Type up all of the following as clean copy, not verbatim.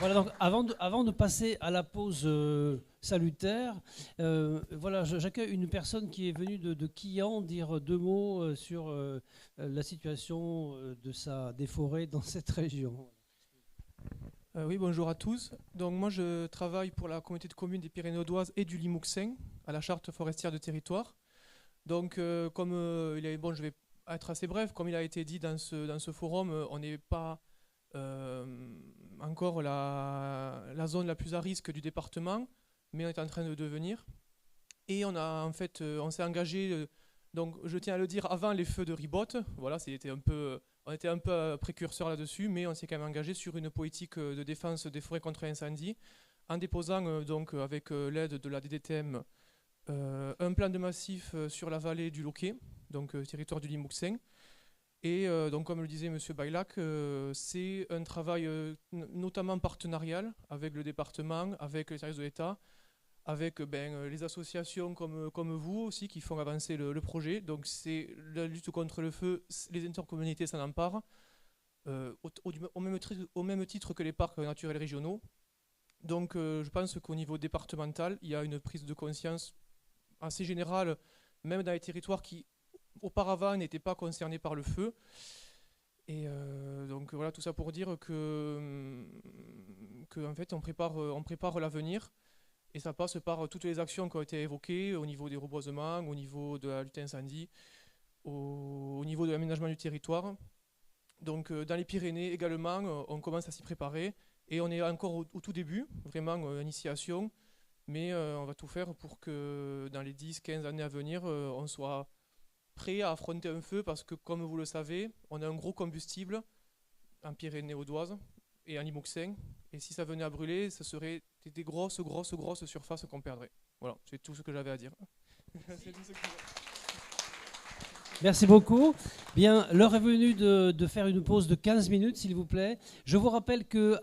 Voilà, donc avant de passer à la pause salutaire, voilà, j'accueille une personne qui est venue de Quillan dire deux mots sur la situation des forêts dans cette région. Oui, bonjour à tous. Donc moi je travaille pour la communauté de communes des Pyrénées audoises et du Limousin à la charte forestière de territoire. Donc bon, je vais être assez bref, comme il a été dit dans ce forum, on n'est pas euh, encore la zone la plus à risque du département, mais on est en train de devenir. Et on s'est engagé, donc je tiens à le dire, avant les feux de Ribote. Voilà, on était un peu précurseur là-dessus, mais on s'est quand même engagé sur une politique de défense des forêts contre l'incendie, en déposant avec l'aide de la DDTM un plan de massif sur la vallée du Loquet, donc territoire du Limousin. Et donc, comme le disait M. Baylac, c'est un travail notamment partenarial avec le département, avec les services de l'État, avec les associations comme vous aussi qui font avancer le projet. Donc c'est la lutte contre le feu, les intercommunalités s'en emparent, au même titre que les parcs naturels régionaux. Donc je pense qu'au niveau départemental, il y a une prise de conscience assez générale, même dans les territoires qui auparavant n'étaient pas concernés par le feu. Et donc voilà, tout ça pour dire que en fait on prépare l'avenir. Et ça passe par toutes les actions qui ont été évoquées au niveau des reboisements, au niveau de la lutte incendie, au niveau de l'aménagement du territoire. Donc dans les Pyrénées également, on commence à s'y préparer et on est encore au tout début, vraiment initiation, mais on va tout faire pour que dans les 10-15 années à venir, on soit prêt à affronter un feu parce que comme vous le savez, on a un gros combustible en Pyrénées audoises et en Limousin. Et si ça venait à brûler, ce serait des grosses surfaces qu'on perdrait. Voilà, c'est tout ce que j'avais à dire. C'est tout ce que Merci beaucoup. Bien, l'heure est venue de faire une pause de 15 minutes, s'il vous plaît. Je vous rappelle qu'à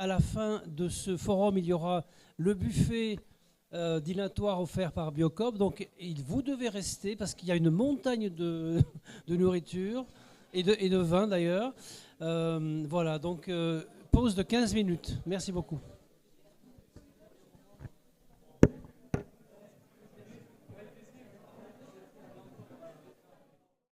la fin de ce forum, il y aura le buffet dînatoire offert par Biocop. Donc, vous devez rester parce qu'il y a une montagne de nourriture et de vin d'ailleurs. Voilà, donc pause de 15 minutes. Merci beaucoup.